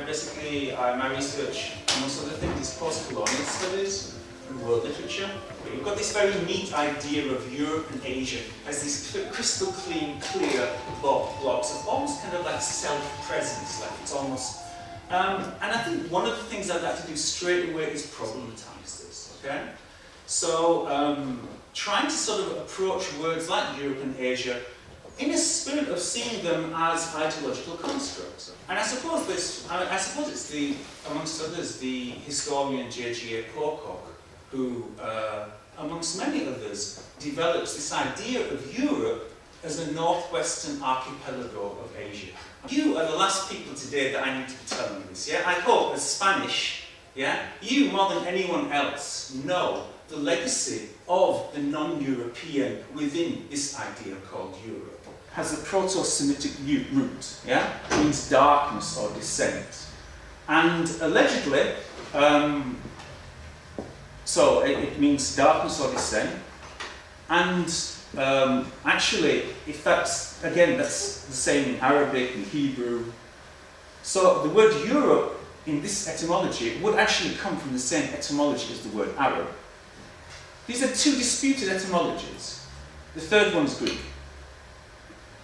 my research, amongst other things, is post-colonial studies and world literature. You've got this very neat idea of Europe and Asia as these crystal clean, clear blocks of almost kind of like self-presence, like it's almost. And I think one of the things I'd like to do straight away is problematize this. Okay, so trying to sort of approach words like Europe and Asia in a spirit of seeing them as ideological constructs. And I suppose it's the, amongst others, the historian J.G.A. Pocock, who, amongst many others, develops this idea of Europe as a northwestern archipelago of Asia. You are the last people today that I need to be telling you this, yeah? I hope, as Spanish, yeah, you more than anyone else know the legacy of the non-European within this idea called Europe. Has a Proto-Semitic root, yeah? It means darkness or descent. And allegedly, so it means darkness or descent. And actually, if that's, again, that's the same in Arabic and Hebrew. So the word Europe in this etymology would actually come from the same etymology as the word Arab. These are two disputed etymologies. The third one's Greek.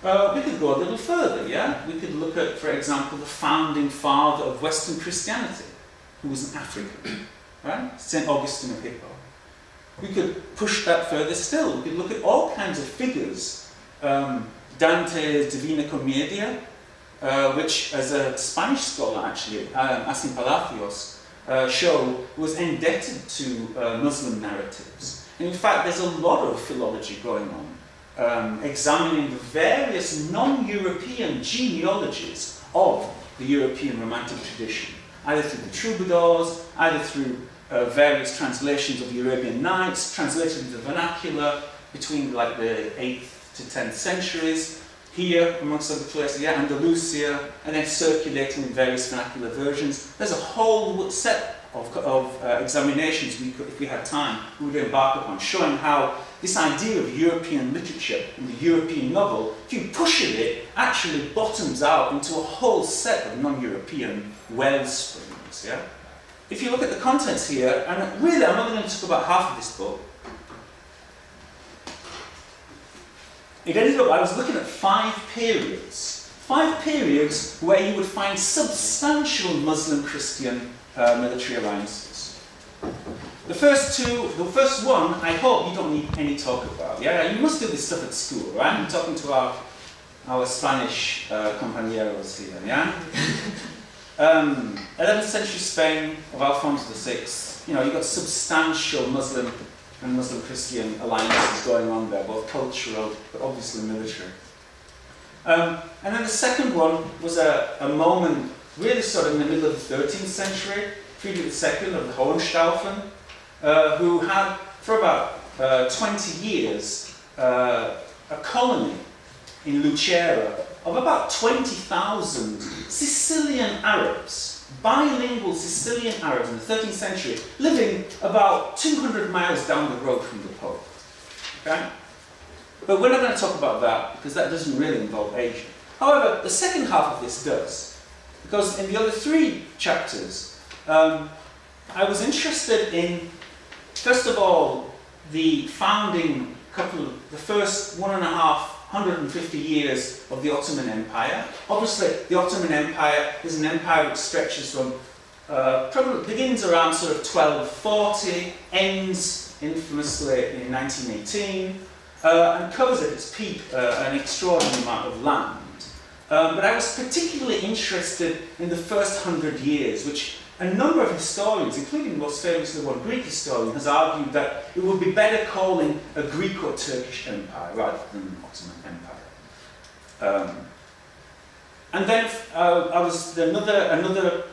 We could go a little further, yeah? We could look at, for example, the founding father of Western Christianity, who was an African, right? St. Augustine of Hippo. We could push that further still. We could look at all kinds of figures. Dante's Divina Commedia, which, as a Spanish scholar, actually, Asim Palacios, show was indebted to Muslim narratives. And in fact, there's a lot of philology going on, examining the various non-European genealogies of the European Romantic tradition, either through the troubadours, either through various translations of the Arabian Nights, translated into vernacular between like the 8th to 10th centuries, here, amongst other places, yeah, Andalusia, and then circulating in various vernacular versions. There's a whole set of examinations we could, if we had time, we would embark upon, showing how this idea of European literature and the European novel, if you push it, actually bottoms out into a whole set of non-European wellsprings. Yeah? If you look at the contents here, and really I'm only going to talk about half of this book. It ended up, I was looking at 5 periods. 5 periods where you would find substantial Muslim-Christian military alliances. The first one, I hope you don't need any talk about. Yeah, you must do this stuff at school, right? I'm talking to our Spanish compañeros here, yeah? 11th century Spain of Alfonso VI. You know, you've got substantial Muslim and Muslim-Christian alliances going on there, both cultural, but obviously military. And then the second one was a moment, really sort of in the middle of the 13th century, Friedrich II of the Hohenstaufen, who had, for about 20 years, a colony in Lucera of about 20,000 Sicilian Arabs, bilingual Sicilian Arabs in the 13th century, living about 200 miles down the road from the Pope. Okay? But we're not going to talk about that, because that doesn't really involve Asia. However, the second half of this does, because in the other 3 chapters, I was interested in, first of all, the founding the first 150 years of the Ottoman Empire. Obviously, the Ottoman Empire is an empire which stretches from, probably begins around sort of 1240, ends infamously in 1918, and covers at its peak an extraordinary amount of land. But I was particularly interested in the first 100 years, which a number of historians, including most famously one Greek historian, has argued that it would be better calling a Greek or Turkish empire rather than an Ottoman empire. And then I was another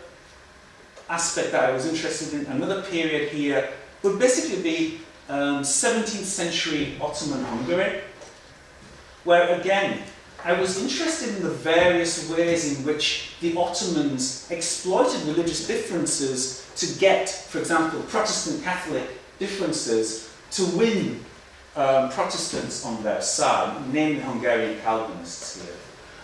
aspect that I was interested in, another period here, would basically be 17th century Ottoman Hungary, where again, I was interested in the various ways in which the Ottomans exploited religious differences to get, for example, Protestant-Catholic differences to win Protestants on their side, namely Hungarian Calvinists here.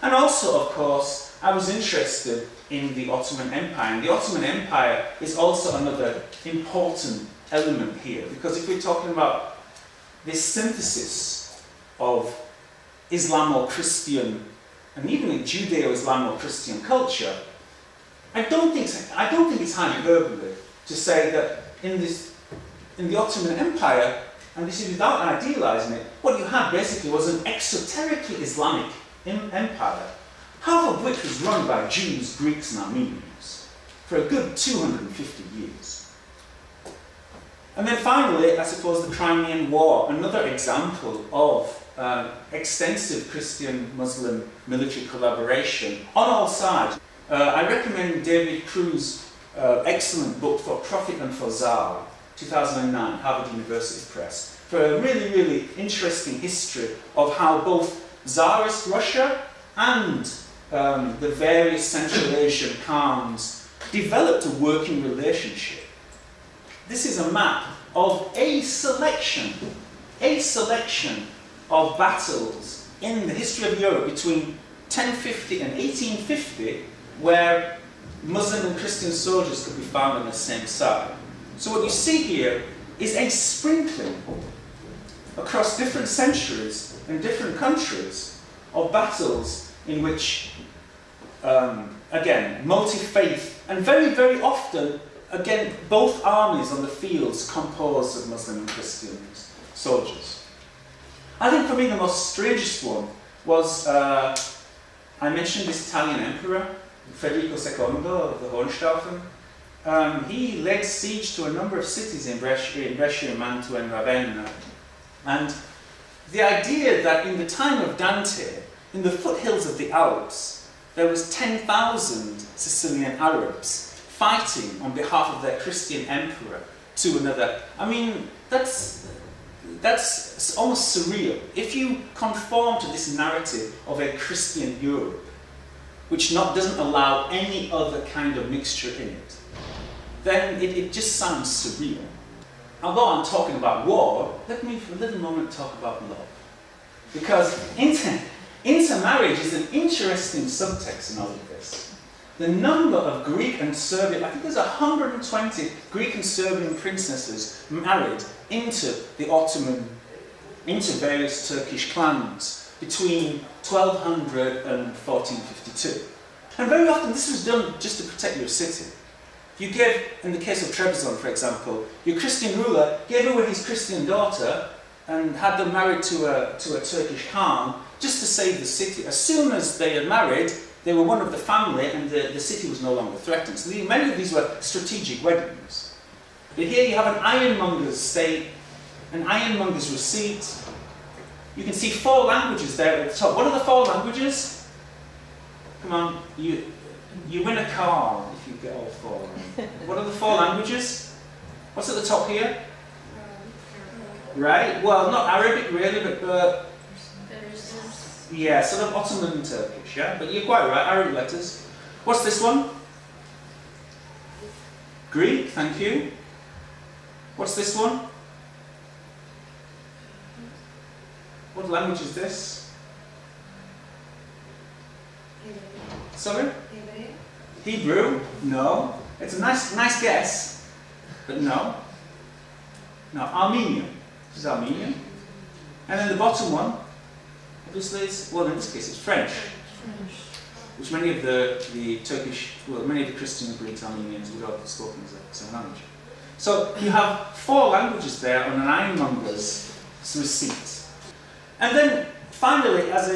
And also, of course, I was interested in the Ottoman Empire. And the Ottoman Empire is also another important element here, because if we're talking about this synthesis of Islamo-Christian and even a Judeo-Islamo-Christian culture, I don't think it's hyperbole to say that in the Ottoman Empire, and this is without idealizing it, what you had basically was an exoterically Islamic empire, half of which was run by Jews, Greeks, and Armenians for a good 250 years. And then finally, I suppose, the Crimean War, another example of extensive Christian-Muslim military collaboration on all sides. I recommend David Crew's excellent book, For Profit and for Tsar, 2009, Harvard University Press, for a really, really interesting history of how both Tsarist Russia and the various Central Asian Khans developed a working relationship. This is a map of a selection of battles in the history of Europe between 1050 and 1850, where Muslim and Christian soldiers could be found on the same side. So what you see here is a sprinkling across different centuries and different countries of battles in which, again, multi-faith, and very, very often, again, both armies on the fields composed of Muslim and Christian soldiers. I think for me the most strangest one was, I mentioned this Italian emperor, Federico II of the Hohenstaufen. He laid siege to a number of cities in Brescia, Mantua and Ravenna. And the idea that in the time of Dante, in the foothills of the Alps, there was 10,000 Sicilian Arabs fighting on behalf of their Christian emperor to another. I mean, that's almost surreal. If you conform to this narrative of a Christian Europe, which doesn't allow any other kind of mixture in it, then it just sounds surreal. Although I'm talking about war, let me for a little moment talk about love. Because intermarriage is an interesting subtext in all of this. The number of Greek and Serbian, I think there's 120 Greek and Serbian princesses married into various Turkish clans between 1200 and 1452. And very often this was done just to protect your city. You gave, in the case of Trebizond, for example, your Christian ruler gave away his Christian daughter and had them married to a Turkish Khan just to save the city. As soon as they had married, they were one of the family and the city was no longer threatened. So many of these were strategic weddings. But here you have an ironmonger's state, an ironmonger's receipt. You can see 4 languages there at the top. What are the 4 languages? Come on, you win a car if you get all 4. What are the 4 languages? What's at the top here? Right? Well, not Arabic really, but yeah, sort of Ottoman Turkish, yeah? But you're quite right, Arabic letters. What's this one? Greek, thank you. What's this one? What language is this? Sorry? Hebrew? No. It's a nice guess, but no. No, Armenian. This is Armenian. And then the bottom one, obviously, well, in this case, it's French. Which many of the Turkish, well, many of the Christian Greeks, Armenians would have spoken as a same language. So you have 4 languages there on an ironmonger's receipt. And then finally, as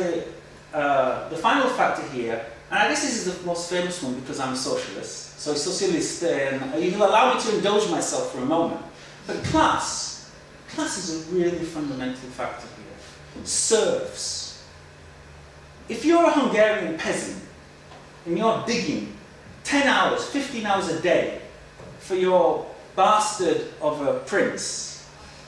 the final factor here, and I guess this is the most famous one because I'm a socialist, so socialist, and you will allow me to indulge myself for a moment. But class is a really fundamental factor here. Serfs. If you're a Hungarian peasant and you're digging 10 hours, 15 hours a day for your bastard of a prince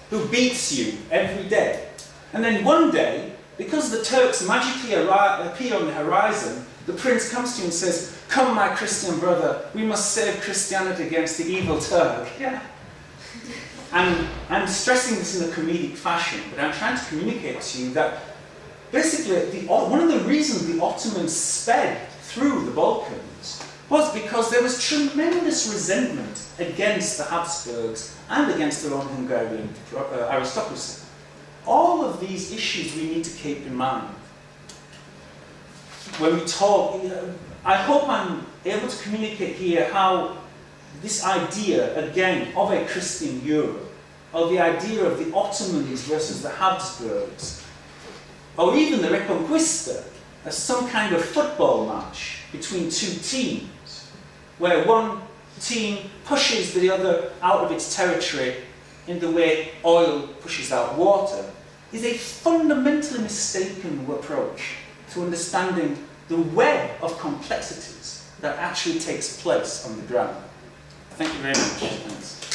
who beats you every day, and then one day, because the Turks magically appear on the horizon, the prince comes to you and says, "Come, my Christian brother, we must save Christianity against the evil Turk." Yeah. And I'm stressing this in a comedic fashion, but I'm trying to communicate to you that basically one of the reasons the Ottomans sped through the Balkans was because there was tremendous resentment against the Habsburgs and against their own Hungarian aristocracy. All of these issues we need to keep in mind when we talk. I hope I'm able to communicate here how this idea, again, of a Christian Europe, or the idea of the Ottomans versus the Habsburgs, or even the Reconquista, as some kind of football match between two teams, where one team pushes the other out of its territory in the way oil pushes out water, is a fundamentally mistaken approach to understanding the web of complexities that actually takes place on the ground. Thank you very much. Thanks.